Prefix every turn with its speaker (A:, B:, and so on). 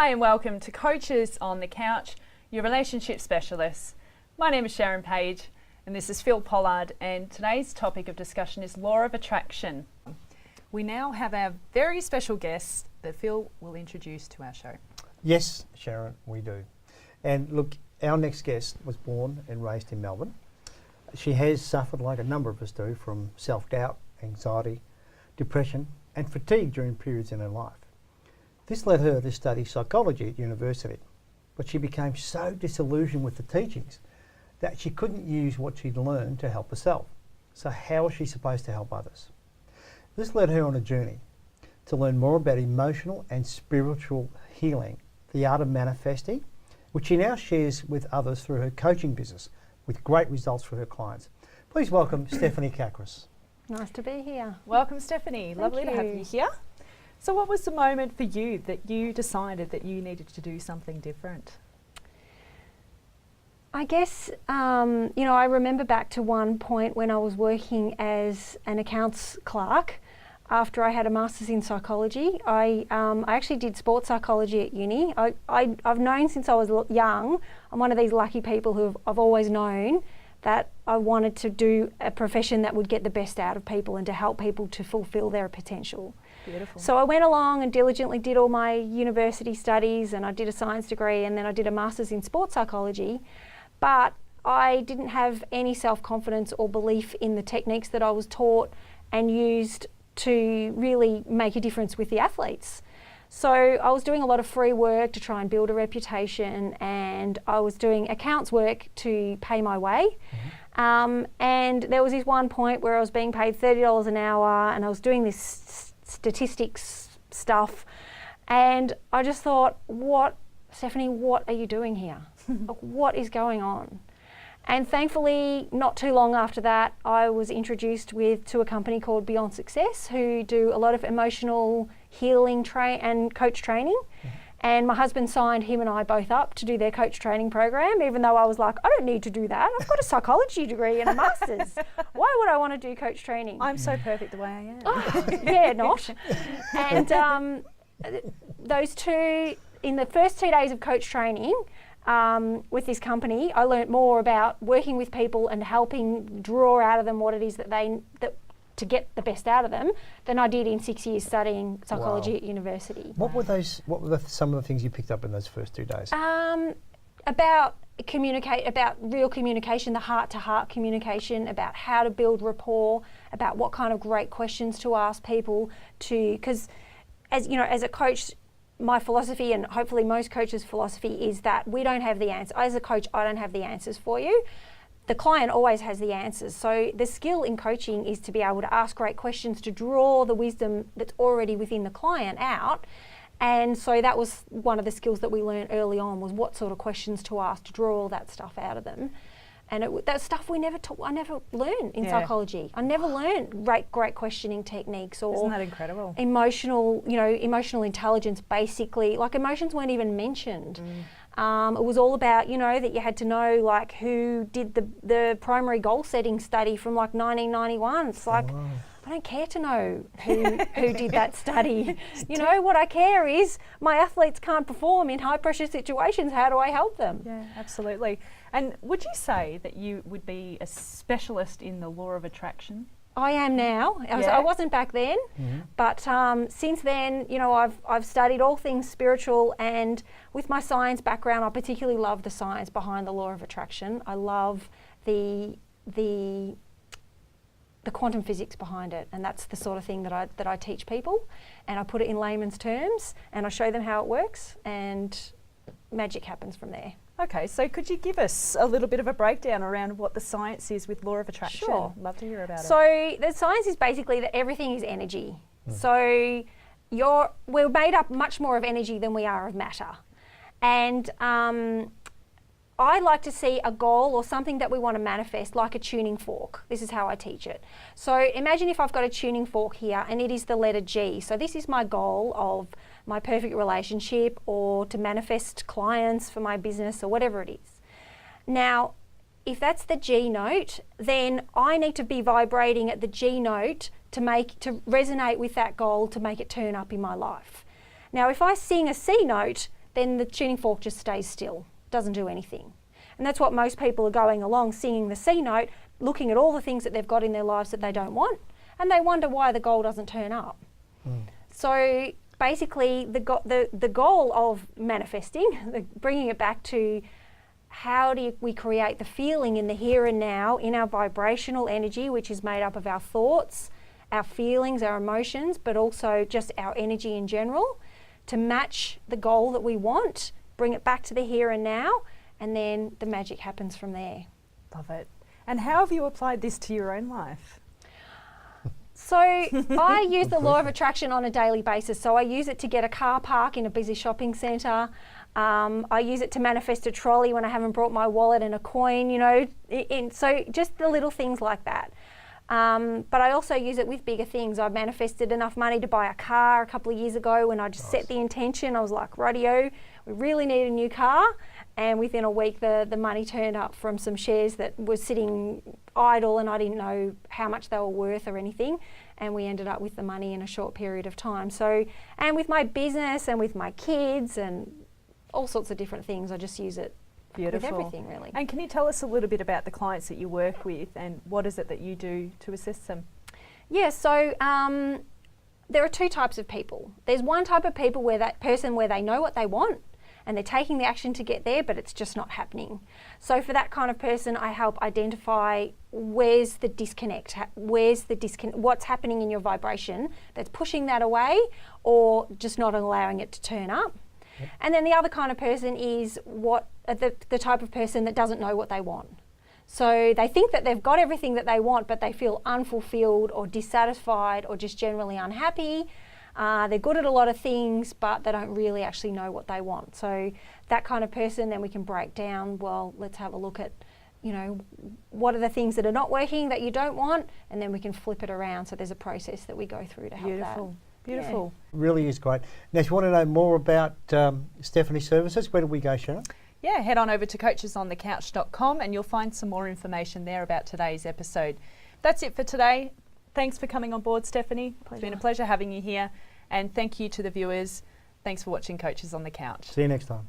A: Hi and welcome to Coaches on the Couch, your relationship specialists. My name is Sharon Page and this is Phil Pollard, and today's topic of discussion is law of attraction. We now have our very special guest that Phil will introduce to our show.
B: Yes, Sharon, we do. And look, our next guest was born and raised in Melbourne. She has suffered, like a number of us do, from self-doubt, anxiety, depression and fatigue during periods in her life. This led her to study psychology at university, but she became so disillusioned with the teachings that she couldn't use what she'd learned to help herself. So how was she supposed to help others? This led her on a journey to learn more about emotional and spiritual healing, the art of manifesting, which she now shares with others through her coaching business with great results for her clients. Please welcome Stephanie Kakris.
C: Nice to be here.
A: Welcome, Stephanie. Lovely to have you here. So what was the moment for you that you decided that you needed to do something different?
C: I guess, I remember back to one point when I was working as an accounts clerk after I had a master's in psychology. I actually did sports psychology at uni. I've known since I was young, I'm one of these lucky people who I've always known that I wanted to do a profession that would get the best out of people and to help people to fulfill their potential.
A: Beautiful.
C: So I went along and diligently did all my university studies, and I did a science degree, and then I did a master's in sports psychology, but I didn't have any self-confidence or belief in the techniques that I was taught and used to really make a difference with the athletes. So I was doing a lot of free work to try and build a reputation, and I was doing accounts work to pay my way. And there was this one point where I was being paid $30 an hour and I was doing this statistics stuff, and I just thought, Stephanie, what are you doing here? What is going on? And thankfully, not too long after that, I was introduced to a company called Beyond Success, who do a lot of emotional healing and coach training. And my husband signed him and I both up to do their coach training program, even though I was like, I don't need to do that. I've got a psychology degree and a master's. Why would I want to do coach training?
A: I'm so perfect the way I am.
C: Oh, yeah, not. And those two, in the first 2 days of coach training, with this company, I learnt more about working with people and helping draw out of them what it is to get the best out of them than I did in 6 years studying psychology at university.
B: What were some of the things you picked up in those first 2 days?
C: About real communication, the heart-to-heart communication, about how to build rapport, about what kind of great questions to ask people because as a coach, my philosophy, and hopefully most coaches' philosophy, is that we don't have the answer. As a coach, I don't have the answers for you. The client always has the answers. So the skill in coaching is to be able to ask great questions to draw the wisdom that's already within the client out. And so that was one of the skills that we learned early on, was what sort of questions to ask to draw all that stuff out of them. And that's stuff I never learned in psychology. I never learned great questioning techniques or
A: Isn't that incredible?
C: Emotional intelligence, basically. Like, emotions weren't even mentioned. It was all about, that you had to know, like, who did the primary goal setting study from, like, 1991. It's like, I don't care to know who did that study. What I care is my athletes can't perform in high-pressure situations. How do I help them?
A: Yeah, absolutely. And would you say that you would be a specialist in the law of attraction?
C: I am now. I wasn't back then, but since then, I've studied all things spiritual, and with my science background, I particularly love the science behind the law of attraction. I love the quantum physics behind it, and that's the sort of thing that I teach people, and I put it in layman's terms, and I show them how it works, and magic happens from there.
A: Okay, so could you give us a little bit of a breakdown around what the science is with law of attraction?
C: Sure.
A: Love to hear about it.
C: So the science is basically that everything is energy. So we're made up much more of energy than we are of matter. And I like to see a goal or something that we want to manifest like a tuning fork. This is how I teach it. So imagine if I've got a tuning fork here and it is the letter G. So this is my goal of my perfect relationship, or to manifest clients for my business, or whatever it is. Now, if that's the G note, then I need to be vibrating at the G note to resonate with that goal, to make it turn up in my life. Now, if I sing a C note, then the tuning fork just stays still, doesn't do anything. And that's what most people are going along, singing the C note, looking at all the things that they've got in their lives that they don't want, and they wonder why the goal doesn't turn up. So basically the goal of manifesting, bringing it back to how do we create the feeling in the here and now in our vibrational energy, which is made up of our thoughts, our feelings, our emotions, but also just our energy in general, to match the goal that we want, bring it back to the here and now, and then the magic happens from there.
A: Love it. And how have you applied this to your own life?
C: So I use the law of attraction on a daily basis. So I use it to get a car park in a busy shopping centre. I use it to manifest a trolley when I haven't brought my wallet and a coin, you know. So just the little things like that. But I also use it with bigger things. I manifested enough money to buy a car a couple of years ago when I just set the intention. I was like, radio, we really need a new car. And within a week, the money turned up from some shares that was sitting idle, and I didn't know how much they were worth or anything. And we ended up with the money in a short period of time. So, and with my business and with my kids and all sorts of different things, I just use it with everything, really.
A: And can you tell us a little bit about the clients that you work with and what is it that you do to assist them?
C: Yeah, so there are two types of people. There's one type of people where they know what they want and they're taking the action to get there, but it's just not happening. So for that kind of person, I help identify where's the disconnect, what's happening in your vibration that's pushing that away or just not allowing it to turn up. Yep. And then the other kind of person is the type of person that doesn't know what they want. So they think that they've got everything that they want, but they feel unfulfilled or dissatisfied or just generally unhappy. They're good at a lot of things, but they don't really actually know what they want. So that kind of person, then we can break down, well, let's have a look at, you know, what are the things that are not working that you don't want, and then we can flip it around. So there's a process that we go through to help that.
A: Beautiful.
C: Yeah.
B: Really is great. Now, if you want to know more about Stephanie's services, where do we go, Sharon?
A: Yeah, head on over to coachesonthecouch.com and you'll find some more information there about today's episode. That's it for today. Thanks for coming on board, Stephanie.
C: Pleasure.
A: It's been a pleasure having you here. And thank you to the viewers. Thanks for watching Coaches on the Couch.
B: See you next time.